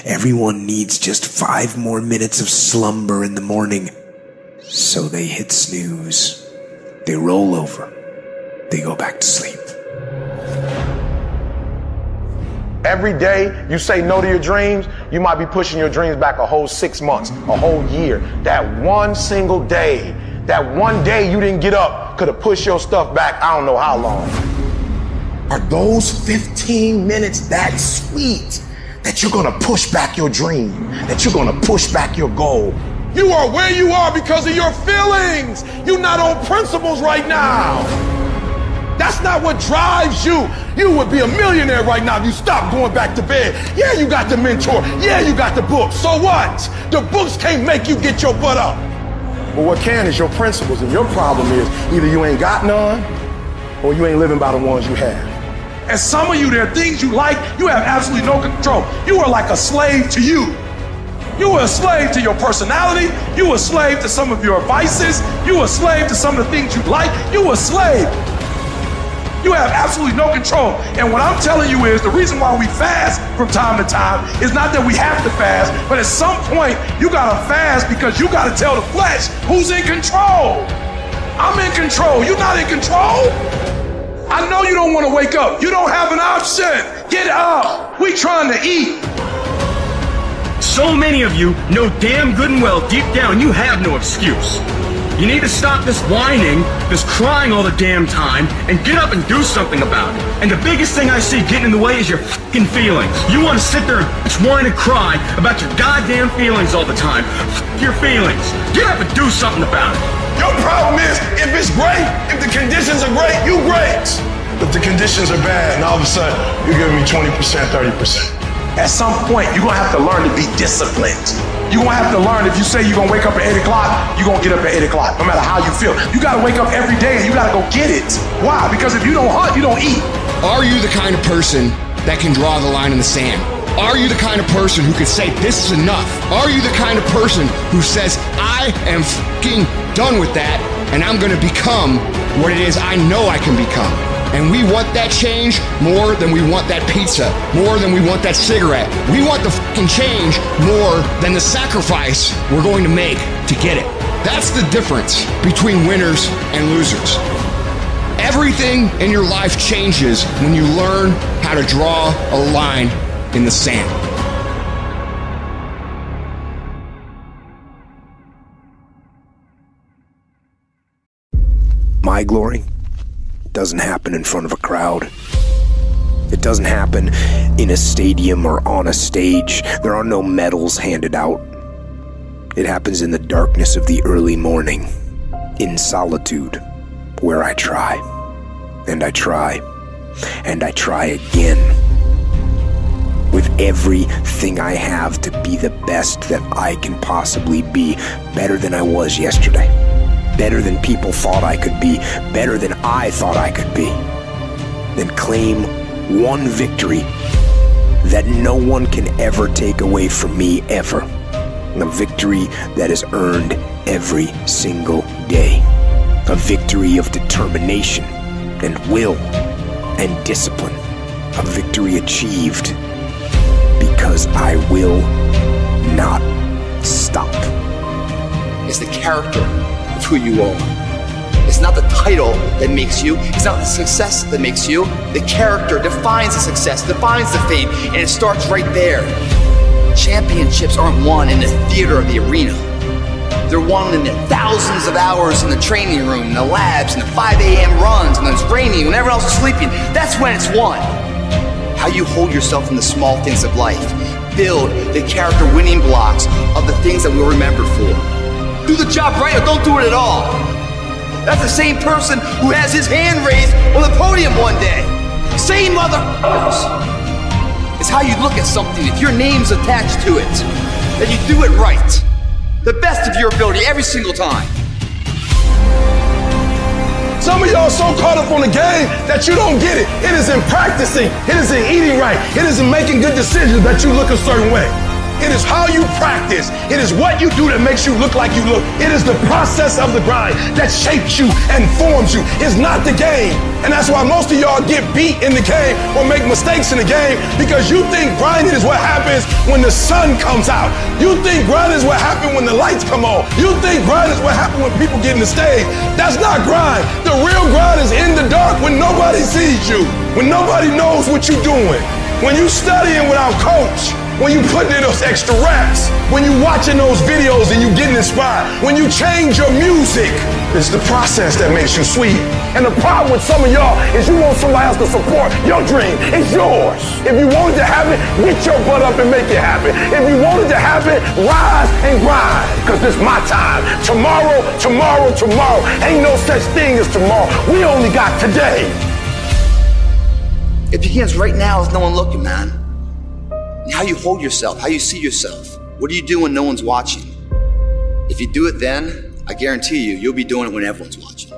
Everyone needs just 5 more minutes of slumber in the morning. So they hit snooze. They roll over. They go back to sleep. Every day you say no to your dreams, you might be pushing your dreams back a whole 6 months, a whole year. That one single day, that one day you didn't get up could have pushed your stuff back I don't know how long. Are those 15 minutes that sweet that you're gonna push back your dream, that you're gonna push back your goal? You are where you are because of your feelings. You're not on principles right now. That's not what drives you. You would be a millionaire right now if you stopped going back to bed. Yeah, you got the mentor. Yeah, you got the book. So what? The books can't make you get your butt up. But what can is your principles, and your problem is either you ain't got none or you ain't living by the ones you have. And some of you, there are things you like, you have absolutely no control. You are like a slave to you. You are a slave to your personality. You are a slave to some of your vices. You are a slave to some of the things you like. You are a slave. You have absolutely no control. And what I'm telling you is the reason why we fast from time to time is not that we have to fast, but at some point you gotta fast because you gotta tell the flesh who's in control. I'm in control. You're not in control. I know you don't want to wake up. You don't have an option. Get up. We trying to eat. So many of you know damn good and well deep down you have no excuse. You need to stop this whining, this crying all the damn time, and get up and do something about it. And the biggest thing I see getting in the way is your fucking feelings. You want to sit there and whine and cry about your goddamn feelings all the time. Your feelings. Get up and do something about it. Your problem is, if it's great, if the conditions are great, you great. If the conditions are bad, and all of a sudden, you're giving me 20%, 30%. At some point, you're gonna have to learn to be disciplined. You're gonna have to learn, if you say you're gonna wake up at 8 o'clock, you're gonna get up at 8 o'clock, no matter how you feel. You gotta wake up every day and you gotta go get it. Why? Because if you don't hunt, you don't eat. Are you the kind of person that can draw the line in the sand? Are you the kind of person who could say, this is enough? Are you the kind of person who says, I am fucking done with that and I'm gonna become what it is I know I can become? And we want that change more than we want that pizza, more than we want that cigarette. We want the fucking change more than the sacrifice we're going to make to get it. That's the difference between winners and losers. Everything in your life changes when you learn how to draw a line in the sand. My glory doesn't happen in front of a crowd. It doesn't happen in a stadium or on a stage. There are no medals handed out. It happens in the darkness of the early morning, in solitude, where I try, and I try, and I try again, with everything I have to be the best that I can possibly be, better than I was yesterday. Better than people thought I could be, better than I thought I could be. Then claim one victory that no one can ever take away from me, ever. A victory that is earned every single day. A victory of determination and will and discipline. A victory achieved because I will not stop. It's the character of who you are. It's not the title that makes you. It's not the success that makes you. The character defines the success, defines the fame, and it starts right there. Championships aren't won in the theater or the arena. They're won in the thousands of hours in the training room, in the labs, in the 5 a.m. runs, when it's raining, when everyone else is sleeping. That's when it's won. How you hold yourself in the small things of life. Build the character winning blocks of the things that we'll remember for. Do the job right or don't do it at all. That's the same person who has his hand raised on the podium one day. Same motherfuckers. It's how you look at something. If your name's attached to it, that you do it right. The best of your ability every single time. Some of y'all so caught up on the game that you don't get it. It is in practicing. It is in eating right. It is in making good decisions that you look a certain way. It is how you practice. It is what you do that makes you look like you look. It is the process of the grind that shapes you and forms you. It's not the game. And that's why most of y'all get beat in the game or make mistakes in the game, because you think grinding is what happens when the sun comes out. You think grinding is what happens when the lights come on. You think grinding is what happens when people get in the stage. That's not grind. The real grind is in the dark when nobody sees you, when nobody knows what you're doing, when you studying without coach, when you putting in those extra reps, when you watching those videos and you getting inspired, when you change your music. It's the process that makes you sweet. And the problem with some of y'all is you want somebody else to support your dream. It's yours. If you want it to happen, get your butt up and make it happen. If you want it to happen, rise and grind, because this is my time. Tomorrow, tomorrow, tomorrow. Ain't no such thing as tomorrow. We only got today. It begins right now with no one looking, man. And how you hold yourself, how you see yourself. What do you do when no one's watching? If you do it then, I guarantee you, you'll be doing it when everyone's watching.